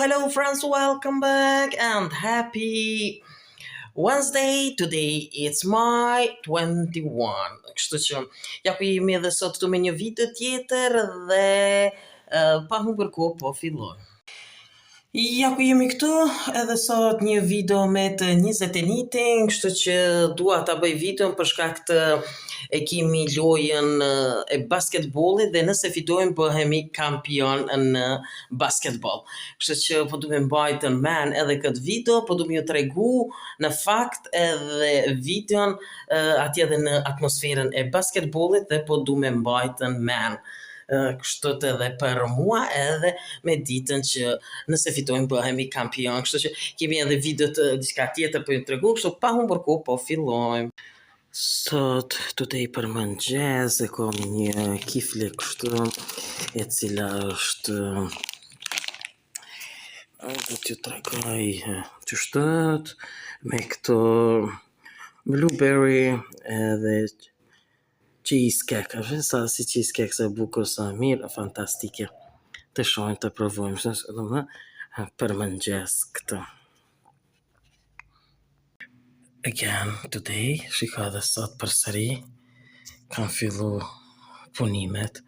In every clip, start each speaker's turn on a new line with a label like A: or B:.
A: Hello friends, welcome back and happy Wednesday. Today it's my 21. Kështu që ja ku jemi edhe sot këtu me një video tjetër dhe pa humbur kohë po filloj. Ja ku jemi këtu edhe sot një video me të 21-tin, kështu që dua ta bëj videon për shkak të e kemi lojën e basketbollit dhe nëse fitojmë bëhemi kampion në basketball. Kështu që po du me mbajtë në men edhe këtë video, po du me ju tregu në fakt edhe videon atje edhe në atmosferën e basketbollit dhe po du me mbajtë në men. Kështu të edhe për mua edhe me ditën që nëse fitojmë bëhemi kampion. Kështu që kemi edhe video të diçka tjetër për ju tregu, kështu pa humbur kohë po fillojmë. Sot today për mëngjes e kom një kifle kështu e cila është do t'ju tregoj që shtet me këto blueberry edhe cheesecake, sa si cheesecake se bukur sa mirë, fantastike. Të shohim të provojmë, domethënë për mëngjes këtë. Again, today, shika dhe sot përsëri, kam fillu punimet,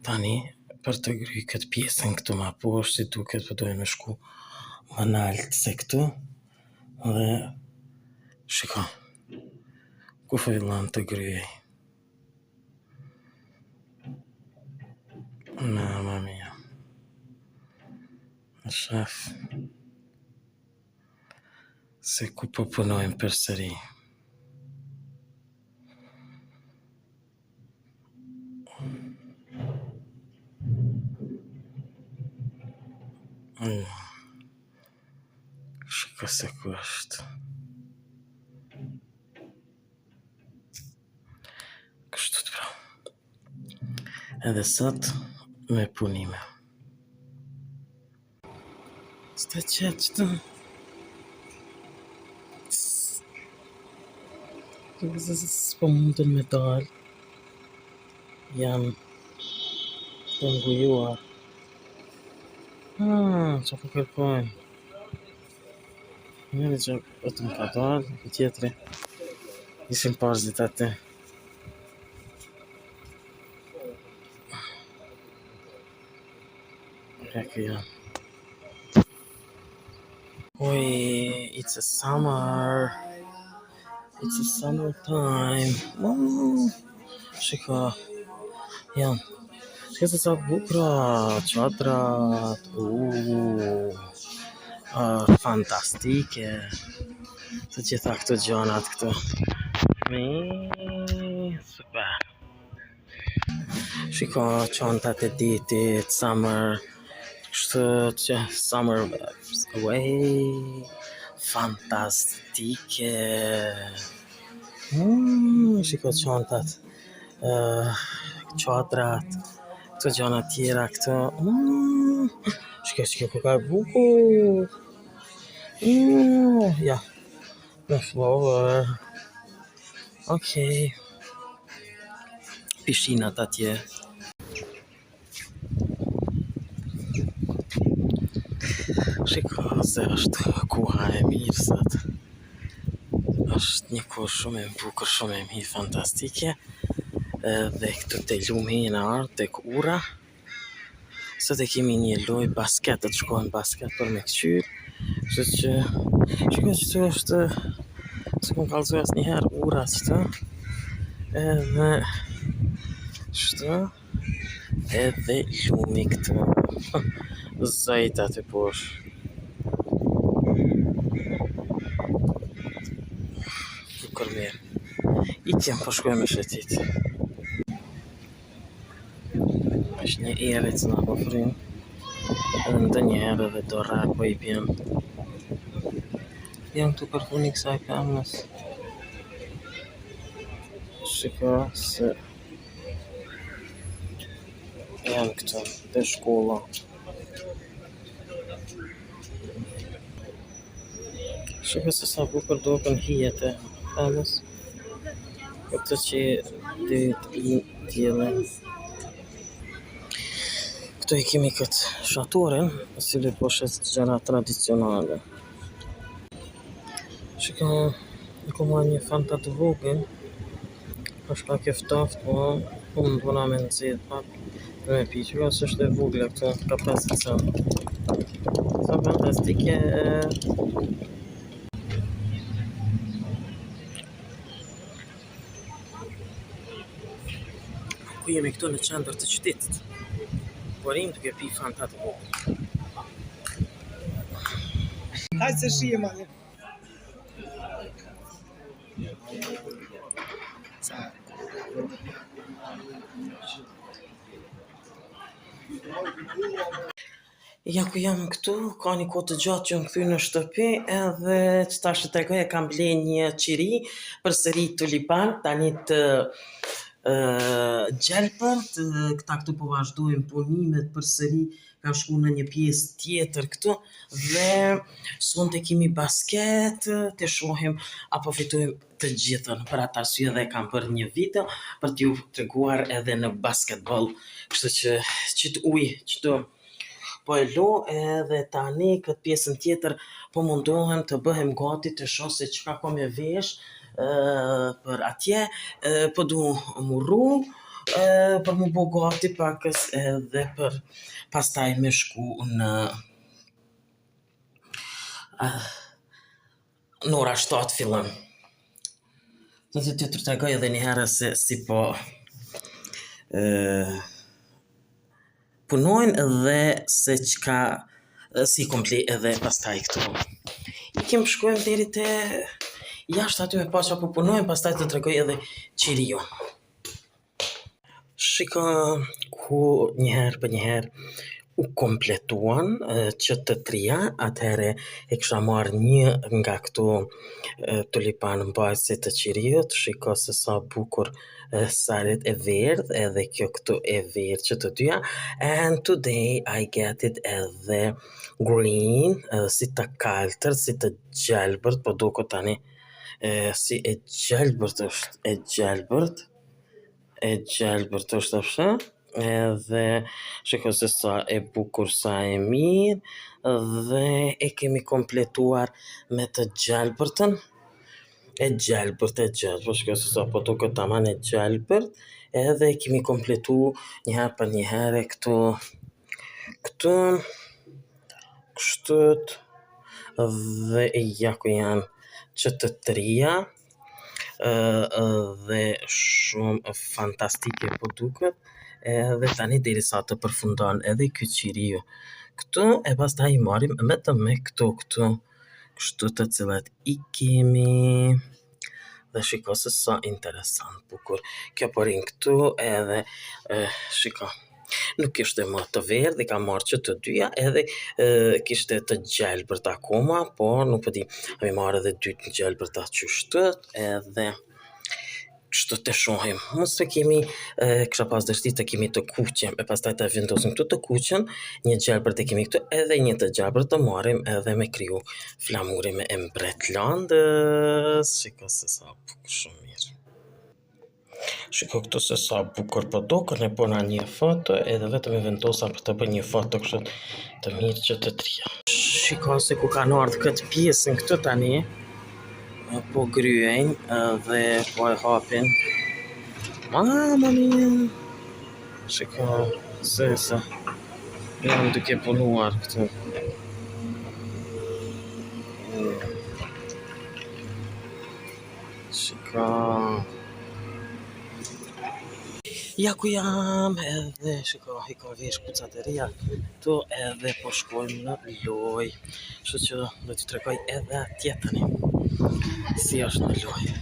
A: tani për të gry këtë pjesën këtu ma poshtë, si duket për dojnë me shku më naltë se këtu, dhe shika, ku fillon të gryej. Mamma mia. Në shef se ku po punojmë përsëri. Shiko se ku është. Kështu të pra. Edhe sot me punime. Sta qetë që të... S'po mundën me dalë. Janë të ngujuar. Që po kërkojnë. Njëri që vetëm ka dalë, për tjetëri. Ishim parzit atë. Kërkë janë. Oi, it's a summer. It's a summer time. Shiko. Janë. Shiko se sa bukra, qadrat. Fantastike. Të gjitha këto gjonat këtu. Super. Shiko, qontat e ditit, summer. Kështu që summer away. Fantastike. Shiko qontat, qadrat, këto gjana tjera këto. Shiko ku ka bukur. Ja, me flower. Okej. Pishinat atje. Shiko se është kuha e mirë sot. Është një kohë shumë e bukur, shumë e mirë, fantastike. Dhe këtu te lumi në ardhë, tek ura. Sot e kemi një loj basket, të shkojmë basket për me këqyrë. Kështu që, shiko që të është, se kom kalëzu asë njëherë ura qëtë. Edhe, shtu, edhe lumi këtu. Zajta të poshë. Bukur mirë. Itjem po shkojmë me shetit. është një erë që nga po frim. Edhe ndë njerë edhe do rrë po I bjem. Bjem këtu për funi kësaj kamës. Shiko se jam këtu te shkolla. Shiko se sa bukur duken hijet e kamës. Këtë që dytë I tjele. Këtu I kemi këtë shatorin, I cili po shes gjëra tradicionale. Shiko, I ku marrë një fanta të vogël, është pak e ftoftë, po më dona me nxjerr pak për me pi, që ose është e vogla këtu, ka 5 cent. Sa fantastike. Ku jemi këtu në qendër të qytetit. Porim duke pi fanta të vogël.
B: Hajde se shihem atje.
A: Ja ku jam këtu, ka një kohë të gjatë që më kthy në shtëpi, edhe që tash të tregoj e kam ble një qiri përsëri tulipan, tani të gjelbërt, këta këtu po vazhdojmë punimet përsëri, kam shku në një pjesë tjetër këtu dhe sonte kemi basket, të shohim apo fitojmë të gjithën. Për atë arsye dhe kam bërë një video për t'ju treguar edhe në basketball, kështu që qit ujë çdo po e lo edhe tani këtë pjesën tjetër po mundohem të bëhem gati të shoh se çka ka me vesh për atje, po du murru për mu bo gati pakës edhe për pastaj me shku në ora 7 fillon. Do të të tregoj edhe një herë se si po punojnë dhe se çka si komple edhe pastaj këtu. I kem shkojmë deri te jashtë aty me pa që po punojnë, pastaj të tregoj edhe qiriu. Shiko ku njëherë për njëherë u kompletuan që të trija, atëhere e kisha marrë një nga këtu tulipan mbajtësi të qiriut, shiko se sa bukur saret e verdh, edhe kjo këtu e verdh që të dyja, and today I get it edhe green, si të kaltër, si të gjelbërt, po duko tani si e gjelbërt është, e gjelbërt është apshe, edhe shiko se sa e bukur, sa e mirë, dhe e kemi kompletuar me të gjelbërtën, e gjelbërt, shiko se sa po duket taman e gjelbërt, edhe e kemi kompletu njëherë për njëherë këtu, kështët, dhe ja ku janë që të trija, dhe shumë fantastike po duket, edhe tani derisa të përfundon edhe ky qiriu këtu, e pastaj I marrim vetëm me këtu, kështu të cilat I kemi, dhe shiko se sa interesant, bukur, kjo porin këtu, edhe shiko, nuk ishte më të verdh, I kam marrë që të dyja, edhe kishte të gjelbërt akoma, por nuk po di, a mi marrë edhe dy të gjelbërta qështët, edhe kështu të shohim. Mos të kemi, kisha pas dështi të kemi të kuqen, e pastaj të vendosim këtu të kuqen, një gjelbërt e kemi këtu, edhe një të gjelbërt të marrim edhe me kriju flamuri me Embretlandës. Shiko se sa bukur, shumë mirë. Shiko këtu se sa bukur po dokën, e bona një foto, edhe vetëm e vendosa për të bërë një foto kështu të mirë që të trija. Shiko se ku kanë ardhur këtë pjesën këtu tani, po gryejnë dhe po e hapin. Mamma mia! Shiko se sa janë duke punuar këtu. Shiko. Ja ku jam, edhe shiko, I ka vesh kucat e reja këtu, edhe po shkojmë në lojë. Kështu që do t'i tregoj edhe atje tani. Si është në lojë.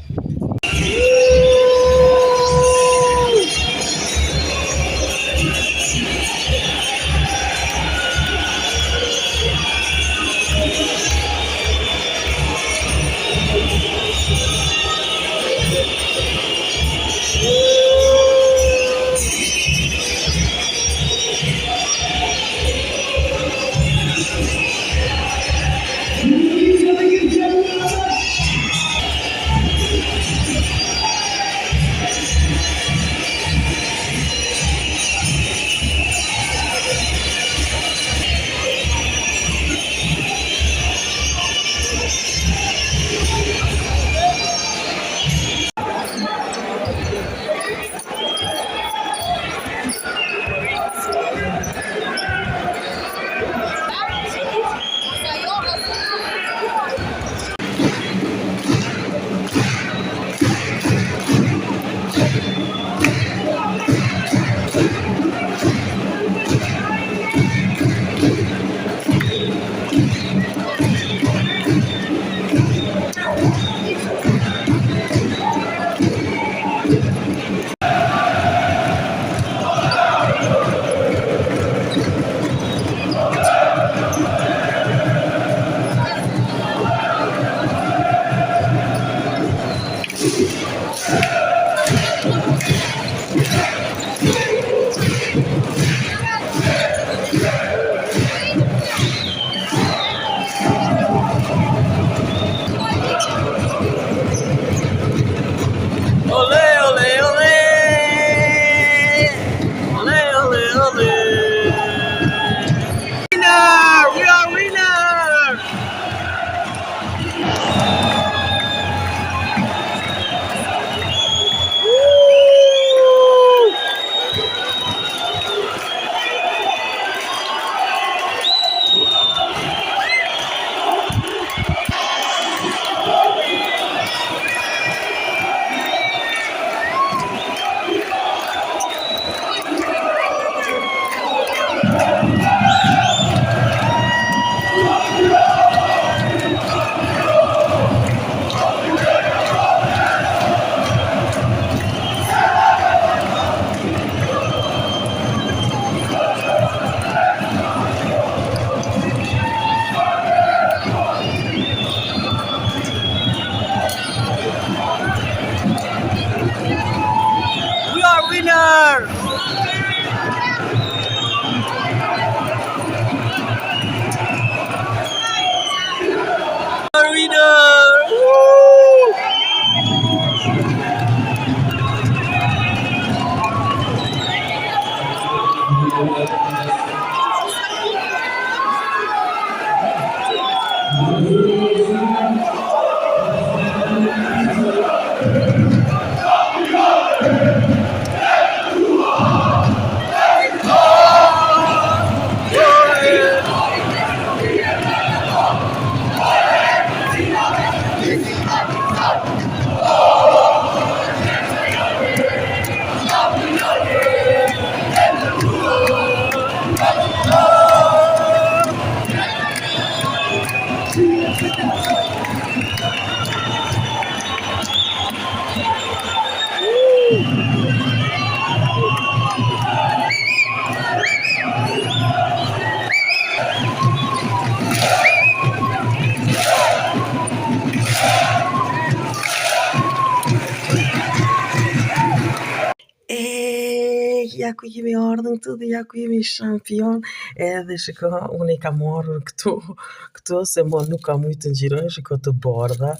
A: ja ku jemi ardhën këtu dhe ja ku jemi shampion. Edhe shiko, unë i kam marrë këtu se mo nuk kam ujtë të ngjyroj, shiko të bardha,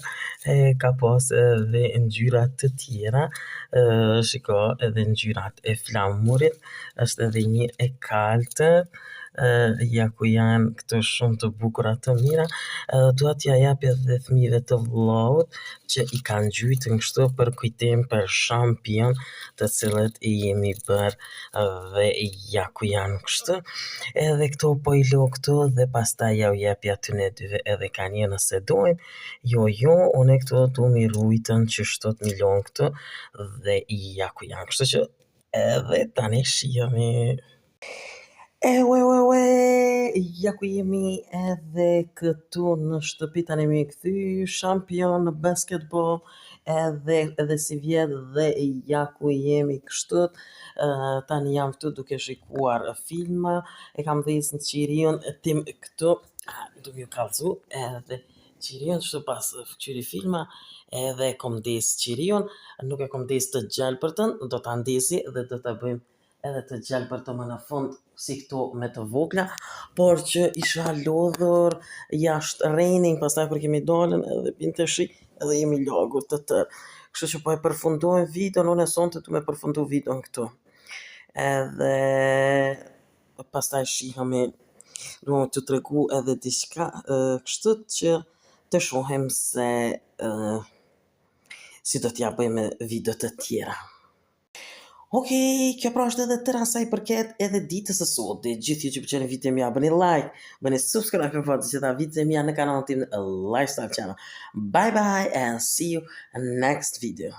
A: ka pas edhe ngjyra të tjera, shiko edhe ngjyrat e flamurit, është edhe një e kaltër, ja ku janë këto shumë të bukura të mira, dua t'ja jap edhe fëmijëve të vllaut që i kanë gjujtën kështu për kujtim për shampion të cilët i jemi bërë dhe ja ku janë kështu. Edhe këto po i lo këtu dhe pastaj ja u jep atyne dyve edhe kanë një nëse dojnë. Jo, une këtu du mi rujtën që shtot mi lon këtu dhe ja ku janë kështu që edhe tani shihemi. Ja ku jemi edhe këtu në shtëpi tani mi kthy shampion në basketball edhe si vjet dhe ja ku jemi kështu. Tani jam këtu duke shikuar filma, e kam dhezë në qirion tim këtu, duke ju kallëzu edhe qirion kështu pas qyri filma edhe kom dhezë qirion, nuk e kom dhezë të gjelbërtën, do ta ndezi dhe do ta bëjmë edhe të gjelbërtë më në fund si këto me të vogla, por që isha lodhur jashtë raining, pastaj kur kemi dalën edhe binte shi edhe jemi lagur të tërë. Kështu që po e përfundojmë videon, unë e sonte du me përfundu videon këtu. Edhe pastaj shihemi, du me të tregu edhe diçka, kështu që të shohim se si do t'ja bëjmë video të tjera. Okej, kjo pra është edhe tëra sa i përket edhe ditës së sotit. Gjithë ju që pëlqeni videon mia, bëni like, bëni subscribe për të gjitha videot mia në kanalin tim Lifestyle Channel. Bye bye and see you in next video.